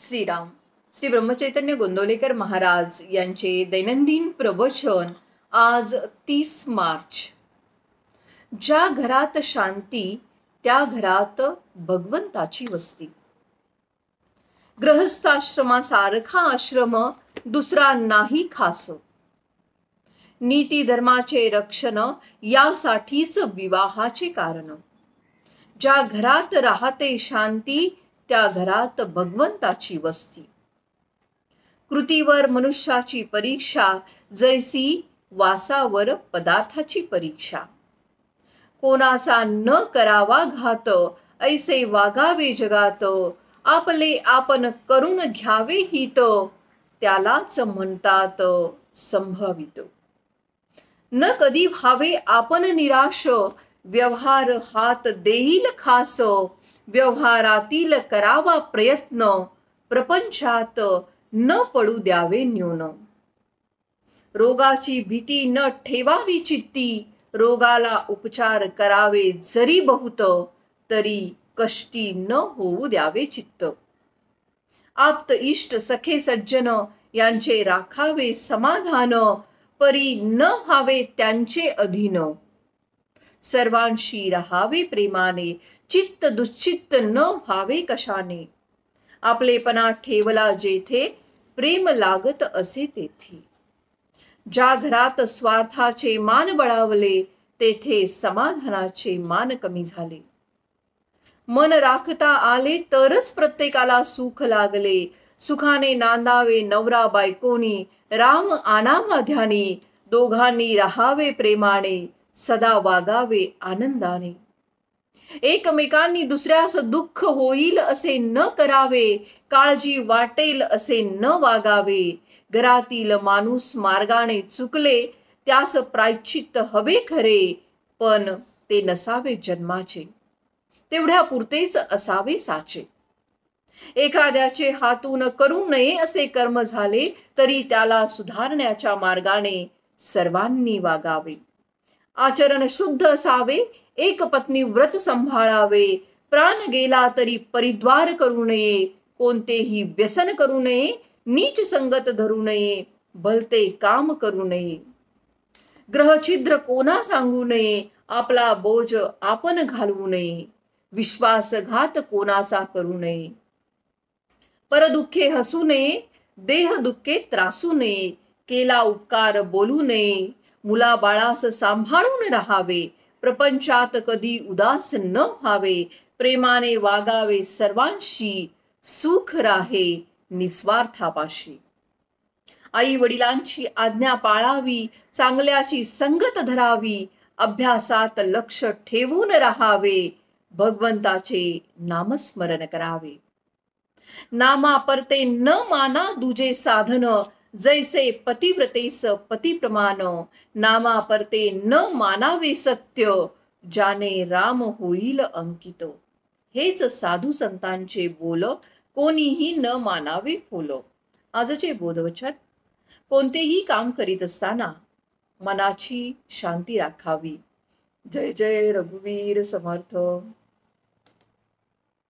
श्रीराम. श्री ब्रह्मचैतन्य गोंदवलेकर महाराज यांचे दैनंदिन प्रवचन. आज 30 मार्च. ज्या घरात शांती त्या घरात भगवंताची वस्ती. गृहस्थाश्रमासारखा आश्रम दुसरा नाही खास. नीती धर्माचे रक्षण यासाठीच विवाहाचे कारण. ज्या घरात राहते शांती त्या घरात भगवंताची वस्ती. कृतीवर मनुष्याची परीक्षा जैसी वासावर पदार्थाची परीक्षा. कोणाचा न करावा घात ऐसे वागावे जगात. आपले आपण करून घ्यावे हित त्यालाच म्हणतात संभावित. न कधी व्हावे आपण निराश. व्यवहार हात देईल खास. व्यवहारातील करावा प्रयत्न. प्रपंचात न पडू द्यावे न्यून. रोगाची भीती न ठेवावी चित्ती. रोगाला उपचार करावे जरी बहुत तरी कष्टी न होऊ द्यावे चित्त. आप्त इष्ट सखे सज्जन यांचे राखावे समाधान. परी न व्हावे त्यांचे अधीन. सर्वांशी राहावे प्रेमाने. चित्त दुश्चित्त न व्हावे कशाने. आपलेपणा ठेवला जेथे प्रेम लागत असे तेथे. ज्या घरात स्वार्थाचे मान बळावले तेथे समाधानाचे मान कमी झाले. मन राखता आले तरच प्रत्येकाला सुख लागले. सुखाने नांदावे नवरा बायकोनी. राम आणावा ध्यानी. दोघांनी राहावे प्रेमाने. सदा वागावे आनंदाने. एकमेकांनी दुसऱ्यास दुःख होईल असे न करावे. काळजी वाटेल असे न वागावे. घरातील माणूस मार्गाने चुकले त्यास प्रायश्चित्त हवे खरे. पण ते नसावे जन्माचे. तेवढ्या पुरतेच असावे साचे. एखाद्याचे हातून करू नये असे कर्म झाले तरी त्याला सुधारण्याच्या मार्गाने सर्वांनी वागावे. आचरण शुद्ध असावे. एक पत्नी व्रत सांभाळावे. प्राण गेला तरी परिद्वार करू नये. कोणतेही व्यसन करू नये. नीच संगत धरू नये. भलते काम करू नये. ग्रहछिद्र कोणा सांगू नये. आपला बोज आपण घालवू नये. विश्वासघात कोणाचा करू नये. परदुःखे हसू नये. देह दुःखे त्रासू नये. केला उपकार बोलू नये. मुलाबाळास सांभाळून राहावे. प्रपंचात कधी उदास न व्हावे. प्रेमाने वागावे सर्वांशी. सुख राहे निस्वार्थापाशी. आई वडिलांची आज्ञा पाळावी. चांगल्याची संगत धरावी. अभ्यासात लक्ष ठेवून राहावे. भगवंताचे नामस्मरण करावे. नामा परते न माना दुजे साधन. जैसे पतिव्रतेस पतिप्रमाण. नामा परते न मानावे सत्य. ज्याने राम होईल अंकित. हेच साधू संतांचे बोल. कोणीही न मानावे फोल. आजचे बोधवचन. कोणतेही काम करीत असताना मनाची शांती राखावी. जय जय रघुवीर समर्थ.